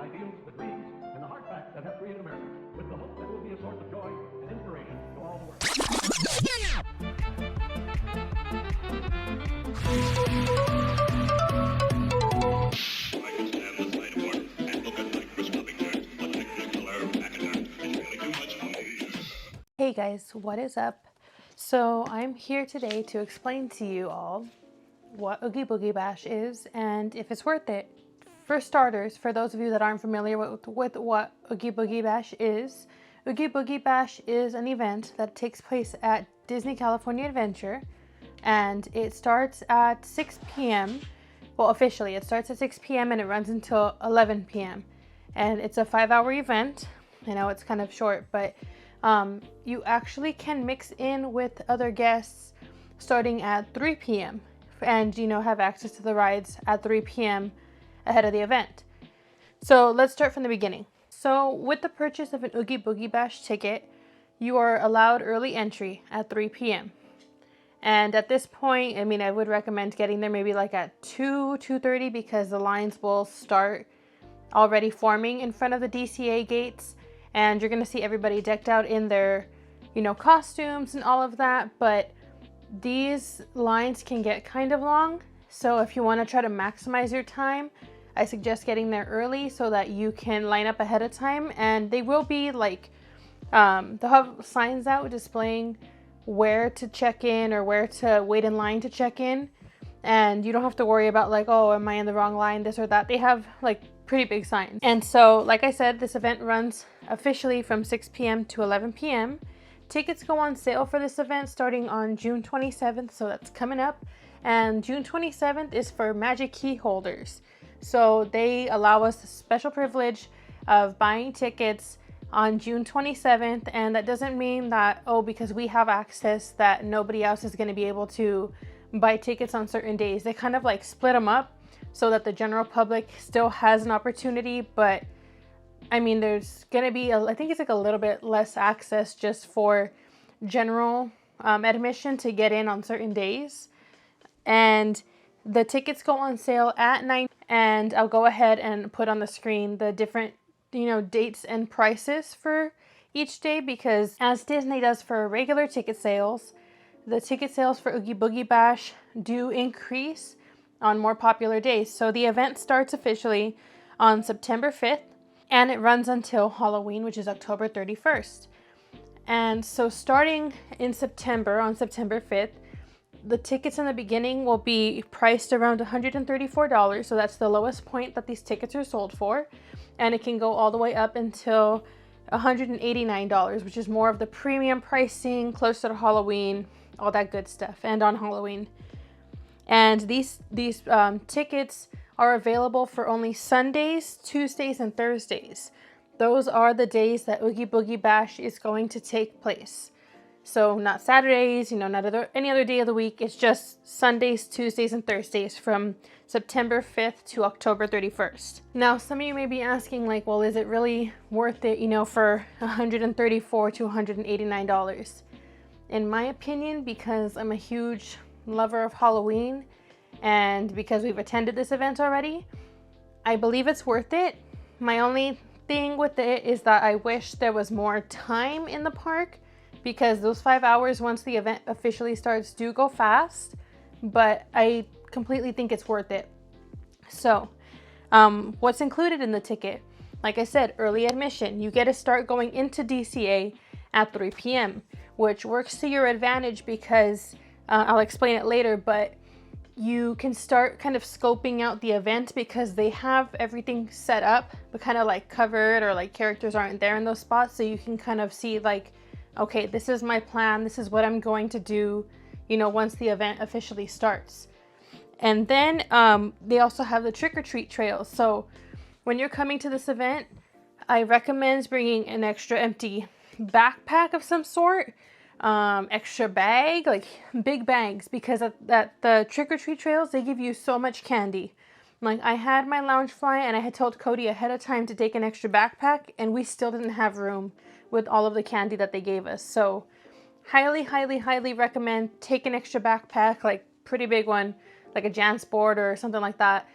ideals, the dreams, and the hard facts that have created America, with the hope that it will be a source of joy and inspiration to all the world. Hey guys, what is up? So I'm here today to explain to you all what Oogie Boogie Bash is and if it's worth it. For starters, for those of you that aren't familiar with what Oogie Boogie Bash is, Oogie Boogie Bash is an event that takes place at Disney California Adventure, and it starts at 6 p.m. Well, officially it starts at 6 p.m. and it runs until 11 p.m. and it's a 5-hour event. I know it's kind of short, but you actually can mix in with other guests starting at 3 p.m. and have access to the rides at 3 p.m. ahead of the event. So let's start from the beginning. So with the purchase of an Oogie Boogie Bash ticket, you are allowed early entry at 3 p.m. And at this point, I would recommend getting there maybe like at 2:30 because the lines will start already forming in front of the DCA gates. And you're going to see everybody decked out in their, costumes and all of that. But these lines can get kind of long. So if you want to try to maximize your time, I suggest getting there early so that you can line up ahead of time. And they will be like, they'll have signs out displaying where to check in or where to wait in line to check in. And you don't have to worry about like, oh, am I in the wrong line, this or that. They have like pretty big signs. And so, like I said, this event runs officially from 6 p.m. to 11 p.m. Tickets go on sale for this event starting on June 27th, so that's coming up. And June 27th is for Magic Key holders. So they allow us the special privilege of buying tickets on June 27th, and that doesn't mean that, because we have access, that nobody else is going to be able to buy tickets on certain days. They kind of like split them up so that the general public still has an opportunity, but there's gonna be I think it's like a little bit less access just for general admission to get in on certain days. And the tickets go on sale at 9, and I'll go ahead and put on the screen the different dates and prices for each day, because as Disney does for regular ticket sales, the ticket sales for Oogie Boogie Bash do increase on more popular days. So the event starts officially on September 5th and it runs until Halloween, which is October 31st. And so starting in September, on September 5th, the tickets in the beginning will be priced around $134. So that's the lowest point that these tickets are sold for. And it can go all the way up until $189, which is more of the premium pricing, closer to Halloween, all that good stuff, and on Halloween. And these tickets are available for only Sundays, Tuesdays, and Thursdays. Those are the days that Oogie Boogie Bash is going to take place. So not Saturdays, not any other day of the week. It's just Sundays, Tuesdays, and Thursdays from September 5th to October 31st. Now, some of you may be asking like, well, is it really worth it, for $134 to $189? In my opinion, because I'm a huge lover of Halloween and because we've attended this event already, I believe it's worth it. My only thing with it is that I wish there was more time in the park, because those 5 hours once the event officially starts do go fast, but I completely think it's worth it. So what's included in the ticket? Like I said, early admission. You get to start going into DCA at 3 p.m., which works to your advantage because I'll explain it later, but you can start kind of scoping out the event because they have everything set up, but kind of like covered, or like characters aren't there in those spots. So you can kind of see like, okay, this is my plan. This is what I'm going to do, once the event officially starts. And then they also have the trick-or-treat trails. So when you're coming to this event, I recommend bringing an extra empty backpack of some sort, extra bag, like big bags, because at the trick-or-treat trails, they give you so much candy. Like, I had my Loungefly and I had told Cody ahead of time to take an extra backpack, and we still didn't have room with all of the candy that they gave us. So highly, highly, highly recommend take an extra backpack, like pretty big one, like a Jansport or something like that,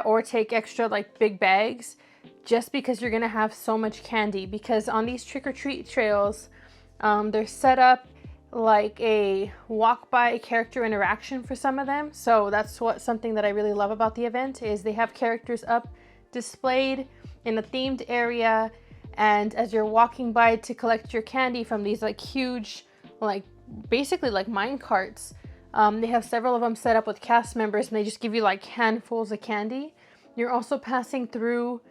or take extra like big bags, just because you're gonna have so much candy. Because on these trick-or-treat trails, they're set up like a walk-by character interaction for some of them. So that's something that I really love about the event, is they have characters up displayed in a themed area, and as you're walking by to collect your candy from these like huge, like basically like mine carts, they have several of them set up with cast members, and they just give you like handfuls of candy. You're also passing through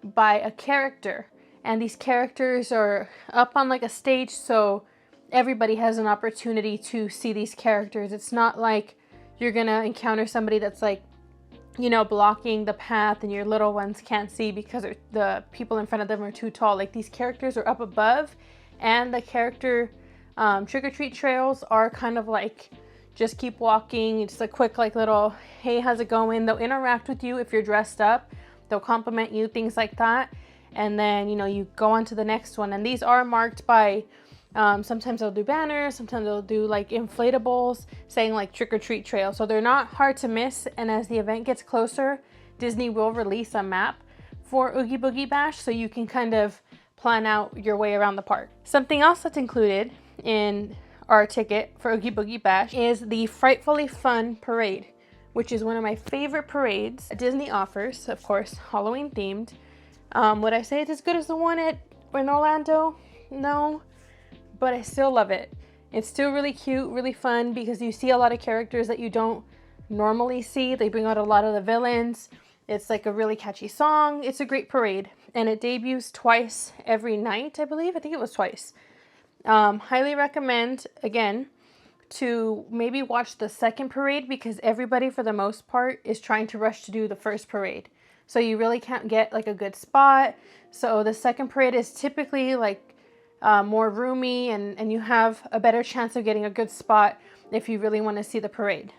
by a character, and these characters are up on like a stage, so everybody has an opportunity to see these characters. It's not like you're gonna encounter somebody that's like, you know, blocking the path and your little ones can't see because the people in front of them are too tall. Like, these characters are up above, and the character trick-or-treat trails are kind of like, just keep walking. It's a quick like little, hey, how's it going? They'll interact with you if you're dressed up. They'll compliment you, things like that. And then, you know, you go on to the next one. And these are marked by, sometimes they'll do banners, sometimes they'll do like inflatables saying like trick-or-treat trail. So they're not hard to miss. And as the event gets closer, Disney will release a map for Oogie Boogie Bash, so you can kind of plan out your way around the park. Something else that's included in our ticket for Oogie Boogie Bash is the Frightfully Fun Parade, which is one of my favorite parades Disney offers, of course, Halloween themed. Would I say it's as good as the one in Orlando? No, but I still love it. It's still really cute, really fun, because you see a lot of characters that you don't normally see. They bring out a lot of the villains. It's like a really catchy song. It's a great parade, and it debuts twice every night, I believe. I think it was twice. Highly recommend, again, to maybe watch the second parade, because everybody for the most part is trying to rush to do the first parade. So you really can't get like a good spot. So the second parade is typically like more roomy, and you have a better chance of getting a good spot if you really want to see the parade.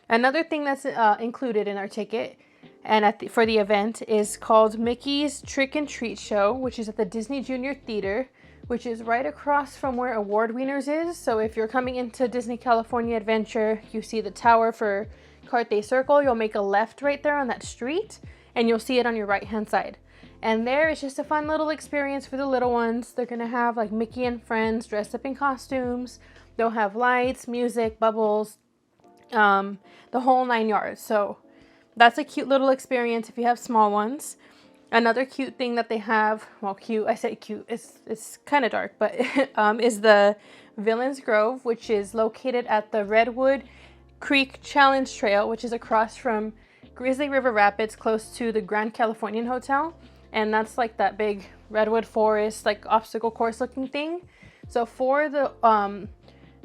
Another thing that's included in our ticket and for the event is called Mickey's Trick and Treat Show, which is at the Disney Junior Theater, which is right across from where Award Wieners is. So if you're coming into Disney California Adventure, you see the tower for Carthay Circle, you'll make a left right there on that street, and you'll see it on your right hand side. And there is just a fun little experience for the little ones. They're gonna have like Mickey and friends dressed up in costumes. They'll have lights, music, bubbles, the whole 9 yards. So that's a cute little experience if you have small ones. Another cute thing that they have, well, cute, I say cute, it's kind of dark, but is the Villains Grove, which is located at the Redwood Creek Challenge Trail, which is across from Grizzly River Rapids, close to the Grand Californian Hotel. And that's like that big redwood forest, like obstacle course looking thing. So for the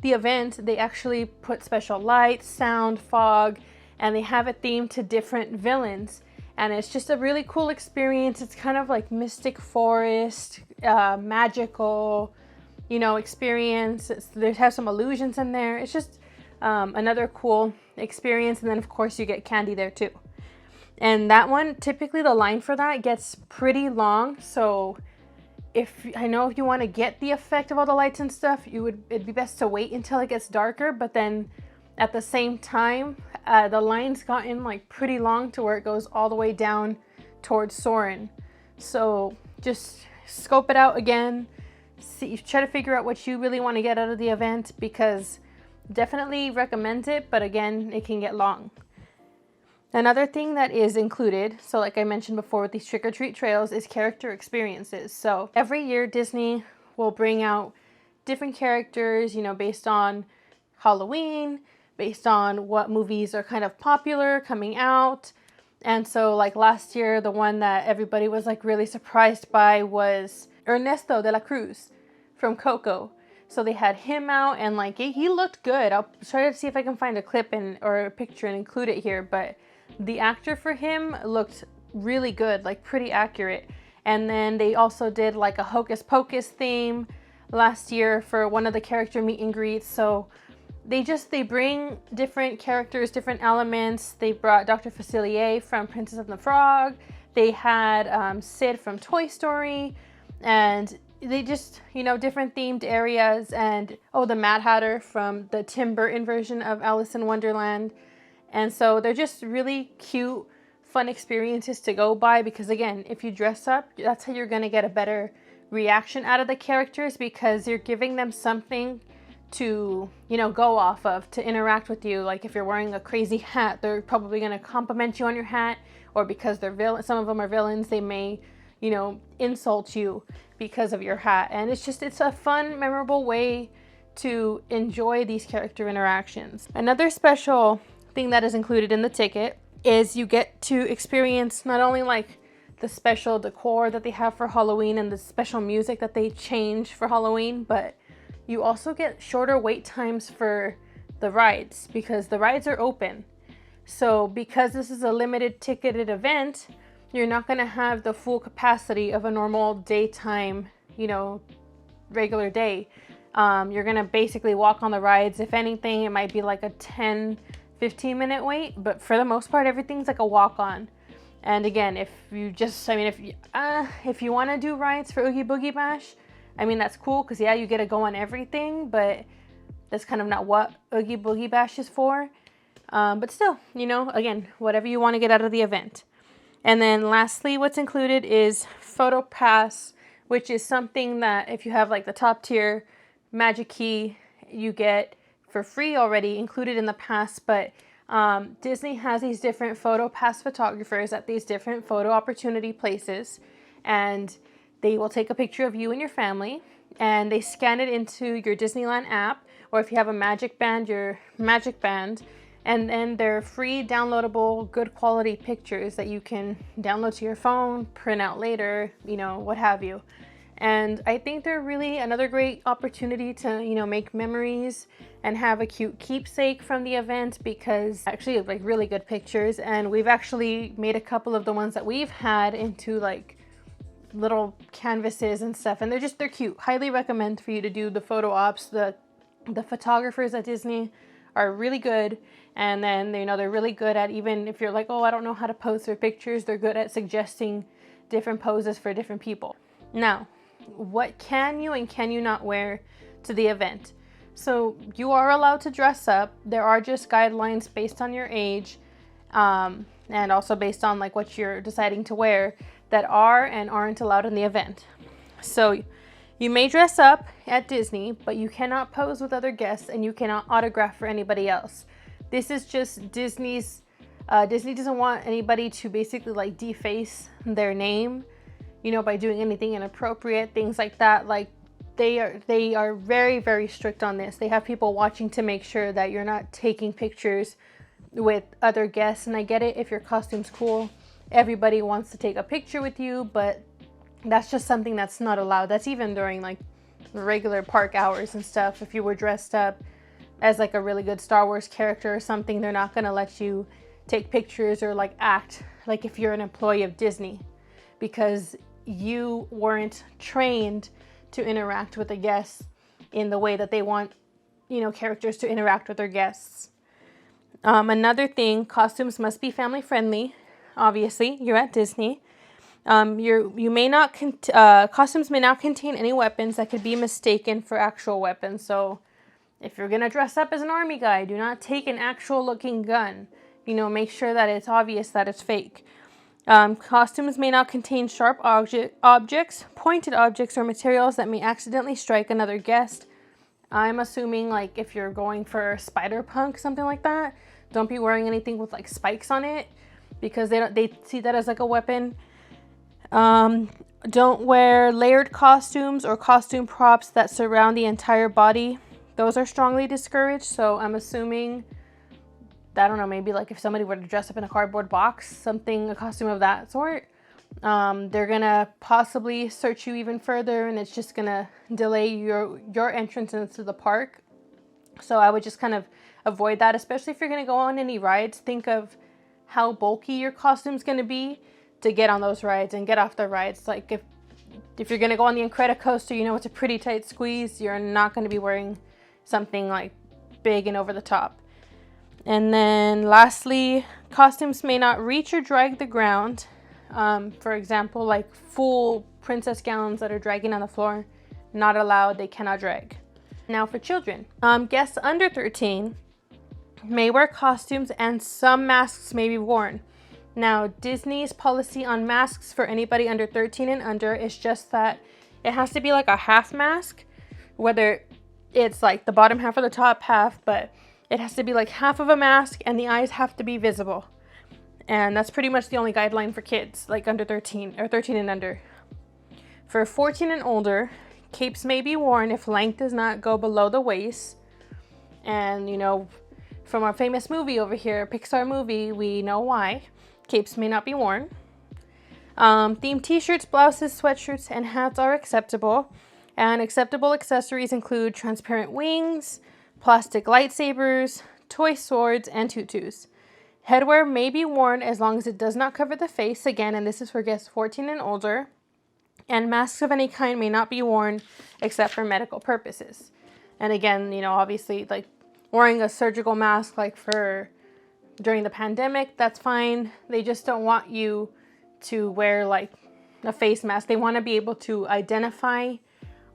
event, they actually put special lights, sound, fog, and they have it themed to different villains. And it's just a really cool experience. It's kind of like mystic forest, magical, you know, experience. They have some illusions in there. It's just another cool experience. And then of course you get candy there too. And that one, typically the line for that gets pretty long. So if you want to get the effect of all the lights and stuff, it'd be best to wait until it gets darker. But then at the same time, the line's gotten like pretty long to where it goes all the way down towards Soarin'. So just scope it out again. Try to figure out what you really want to get out of the event, because definitely recommend it, but again, it can get long. Another thing that is included, so like I mentioned before with these trick-or-treat trails, is character experiences. So every year Disney will bring out different characters, you know, based on Halloween, based on what movies are kind of popular coming out. And so like last year, the one that everybody was like really surprised by was Ernesto de la Cruz from Coco. So they had him out, and like he looked good. I'll try to see if I can find a clip or a picture and include it here, but the actor for him looked really good, like pretty accurate. And then they also did like a Hocus Pocus theme last year for one of the character meet and greets. So they bring different characters, different elements. They brought Dr. Facilier from Princess and the Frog. They had Sid from Toy Story, and they just, you know, different themed areas. And the Mad Hatter from the Tim Burton version of Alice in Wonderland. And so they're just really cute, fun experiences to go by, because again, if you dress up, that's how you're going to get a better reaction out of the characters, because you're giving them something to, you know, go off of, to interact with you. Like if you're wearing a crazy hat, they're probably going to compliment you on your hat, or because they're villains, some of them are villains, they may, you know, insult you because of your hat. And it's a fun, memorable way to enjoy these character interactions. Another special thing that is included in the ticket is you get to experience not only like the special decor that they have for Halloween and the special music that they change for Halloween, but you also get shorter wait times for the rides, because the rides are open. So because this is a limited ticketed event, you're not going to have the full capacity of a normal daytime, you know, regular day. You're going to basically walk on the rides. If anything, it might be like a 10-15 minute wait, but for the most part, everything's like a walk on. And again, if you want to do rides for Oogie Boogie Bash, I mean, that's cool, because yeah, you get to go on everything, but that's kind of not what Oogie Boogie Bash is for. But still, you know, again, whatever you want to get out of the event. And then lastly, what's included is Photo Pass, which is something that if you have like the top tier Magic Key, you get for free already, included in the pass. But Disney has these different Photo Pass photographers at these different photo opportunity places, and they will take a picture of you and your family, and they scan it into your Disneyland app, or if you have a Magic Band, your Magic Band, and then they're free downloadable good quality pictures that you can download to your phone, print out later, you know, what have you. And I think they're really another great opportunity to, you know, make memories and have a cute keepsake from the event, because actually like really good pictures. And we've actually made a couple of the ones that we've had into like little canvases and stuff, and they're cute. Highly recommend for you to do the photo ops. The photographers at Disney are really good, and then you know they're really good at, even if you're like, oh, I don't know how to pose for pictures, they're good at suggesting different poses for different people. Now, what can you and can you not wear to the event? So you are allowed to dress up. There are just guidelines based on your age, and also based on like what you're deciding to wear, that are and aren't allowed in the event. So you may dress up at Disney, but you cannot pose with other guests, and you cannot autograph for anybody else. This is just Disney's, Disney doesn't want anybody to basically like deface their name, you know, by doing anything inappropriate, things like that. Like they are very, very strict on this. They have people watching to make sure that you're not taking pictures with other guests. And I get it, if your costume's cool, everybody wants to take a picture with you, but that's just something that's not allowed. That's even during like regular park hours and stuff. If you were dressed up as like a really good Star Wars character or something, they're not gonna let you take pictures or like act like if you're an employee of Disney, because you weren't trained to interact with the guests in the way that they want, you know, characters to interact with their guests. Another thing, costumes must be family friendly. Obviously, you're at Disney. Costumes may not contain any weapons that could be mistaken for actual weapons. So if you're gonna dress up as an army guy, do not take an actual looking gun. You know, make sure that it's obvious that it's fake. Costumes may not contain sharp objects, pointed objects, or materials that may accidentally strike another guest. I'm assuming like if you're going for spider punk, something like that, don't be wearing anything with like spikes on it, because they see that as like a weapon. Don't wear layered costumes or costume props that surround the entire body. Those are strongly discouraged. So I'm assuming, I don't know, maybe like if somebody were to dress up in a cardboard box, a costume of that sort, they're gonna possibly search you even further, and it's just gonna delay your entrance into the park. So I would just kind of avoid that, especially if you're gonna go on any rides. Think of how bulky your costume's gonna be to get on those rides and get off the rides. Like if you're gonna go on the Incredicoaster, you know it's a pretty tight squeeze. You're not gonna be wearing something like big and over the top. And then lastly, costumes may not reach or drag the ground. For example, like full princess gowns that are dragging on the floor, not allowed. They cannot drag. Now for children, guests under 13 may wear costumes, and some masks may be worn. Now, Disney's policy on masks for anybody under 13 and under is just that it has to be like a half mask, whether it's like the bottom half or the top half, but it has to be like half of a mask and the eyes have to be visible. And that's pretty much the only guideline for kids, like under 13 or 13 and under. For 14 and older, capes may be worn if length does not go below the waist. And, you know, from our famous movie over here, Pixar movie, we know why. Capes may not be worn. Themed t-shirts, blouses, sweatshirts, and hats are acceptable. And acceptable accessories include transparent wings, plastic lightsabers, toy swords, and tutus. Headwear may be worn as long as it does not cover the face, again, and this is for guests 14 and older. And masks of any kind may not be worn except for medical purposes. And again, you know, obviously, like wearing a surgical mask, like for during the pandemic, that's fine. They just don't want you to wear like a face mask. They want to be able to identify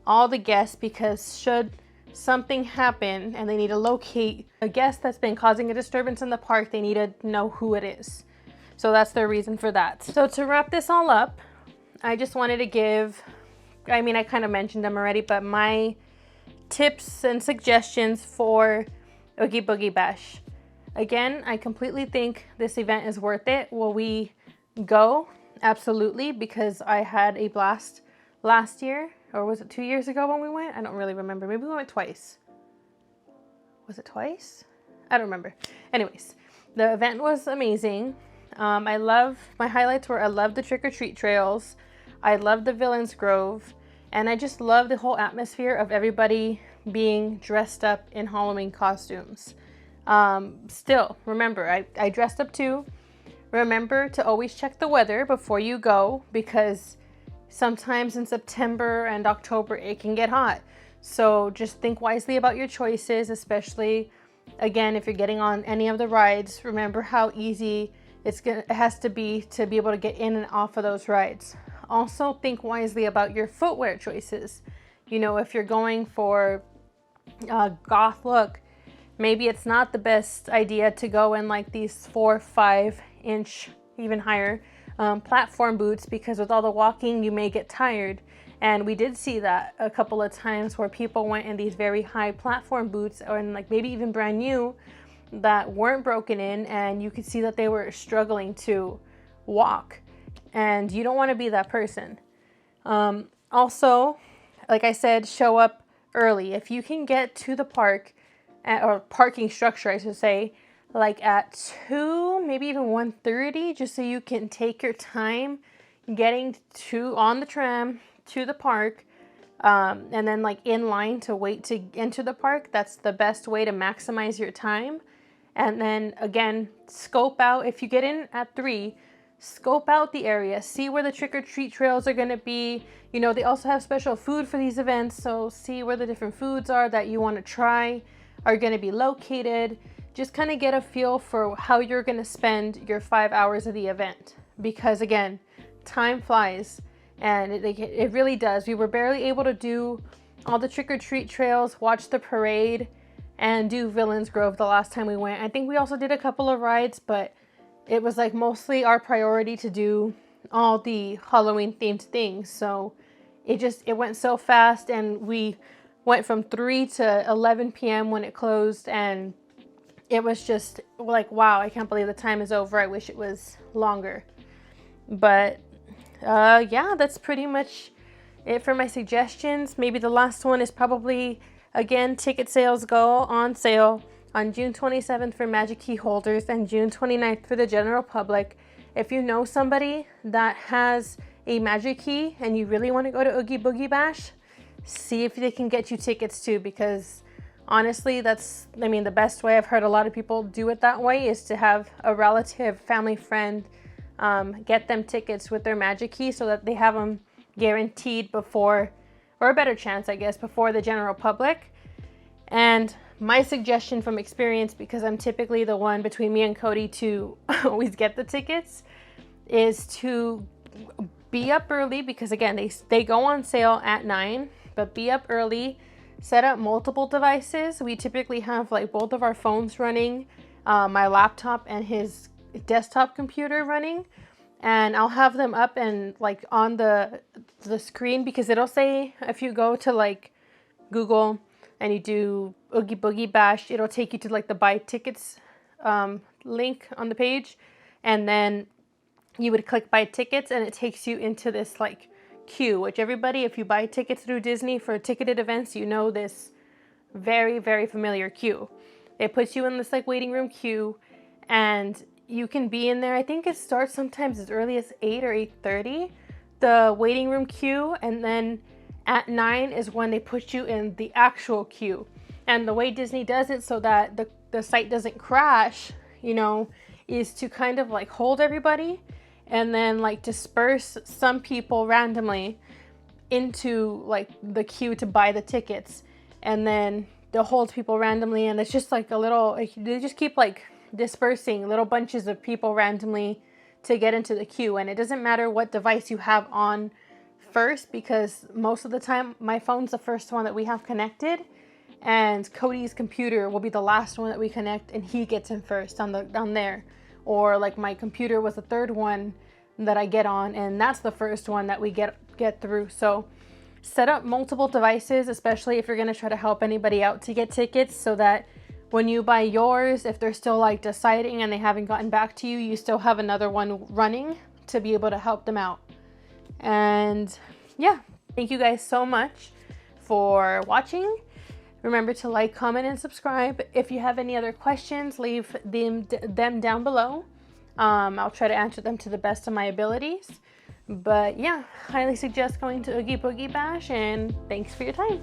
all the guests, because should something happen and they need to locate a guest that's been causing a disturbance in the park, they need to know who it is. So that's their reason for that. So to wrap this all up, I just wanted to give, I mean, I kind of mentioned them already, but my tips and suggestions for Oogie Boogie Bash. Again, I completely think this event is worth it. Will we go? Absolutely, because I had a blast last year, or was it 2 years ago when we went? I don't really remember. Maybe we went twice. Was it twice? I don't remember. Anyways, the event was amazing. My highlights were I love the trick-or-treat trails. I love the Villains Grove. And I just love the whole atmosphere of everybody being dressed up in Halloween costumes. Still, remember, I dressed up too. Remember to always check the weather before you go, because sometimes in September and October it can get hot. So just think wisely about your choices, especially, again, if you're getting on any of the rides. Remember how easy it has to be able to get in and off of those rides. Also, think wisely about your footwear choices. You know, if you're going for a goth look, maybe it's not the best idea to go in like these 4 or 5 inch, even higher, platform boots, because with all the walking you may get tired. And we did see that a couple of times where people went in these very high platform boots, or in like maybe even brand new, that weren't broken in, and you could see that they were struggling to walk, and you don't want to be that person. Also, like I said, show up early. If you can get to the park, or parking structure I should say, like at 2, maybe even 1:30, just so you can take your time getting on the tram to the park, and then like in line to wait to enter the park. That's the best way to maximize your time. And then again, scope out, if you get in at 3, scope out the area, see where the trick-or-treat trails are going to be. You know, they also have special food for these events, so see where the different foods are that you want to try are going to be located. Just kind of get a feel for how you're going to spend your 5 hours of the event, because again, time flies, and it really does. We were barely able to do all the trick-or-treat trails, watch the parade, and do Villains Grove the last time we went. I think we also did a couple of rides, but it was like mostly our priority to do all the Halloween themed things. So it went so fast, and we went from 3 to 11 p.m. when it closed, and it was just like, wow, I can't believe the time is over. I wish it was longer. But yeah, that's pretty much it for my suggestions. Maybe the last one is probably, again, ticket sales go on sale on June 27th for Magic Key holders and June 29th for the general public. If you know somebody that has a Magic Key and you really want to go to Oogie Boogie Bash, see if they can get you tickets too, because honestly, that's, I mean, the best way. I've heard a lot of people do it that way, is to have a relative, family, friend get them tickets with their Magic Key so that they have them guaranteed before, or a better chance, I guess, before the general public. And my suggestion from experience, because I'm typically the one between me and Cody to always get the tickets, is to be up early, because again, they go on sale at 9, but be up early, set up multiple devices. We typically have like both of our phones running, my laptop and his desktop computer running, and I'll have them up and like on the screen, because it'll say, if you go to like Google and you do Oogie Boogie Bash, it'll take you to like the buy tickets link on the page, and then you would click buy tickets and it takes you into this like queue, which everybody, if you buy tickets through Disney for ticketed events, you know this very, very familiar queue. It puts you in this like waiting room queue, and you can be in there. I think it starts sometimes as early as 8 or 8:30, the waiting room queue, and then at 9 is when they put you in the actual queue. And the way Disney does it so that the site doesn't crash, you know, is to kind of like hold everybody and then like disperse some people randomly into like the queue to buy the tickets, and then they'll hold people randomly, and it's just like a little, like, they just keep like dispersing little bunches of people randomly to get into the queue. And it doesn't matter what device you have on first, because most of the time my phone's the first one that we have connected, and Cody's computer will be the last one that we connect, and he gets in first on there. Or like my computer was the third one that I get on, and that's the first one that we get through. So set up multiple devices, especially if you're going to try to help anybody out to get tickets, so that when you buy yours, if they're still like deciding and they haven't gotten back to you, you still have another one running to be able to help them out. And yeah, thank you guys so much for watching. Remember to like, comment, and subscribe. If you have any other questions, leave them down below. I'll try to answer them to the best of my abilities. But yeah, highly suggest going to Oogie Boogie Bash, and thanks for your time.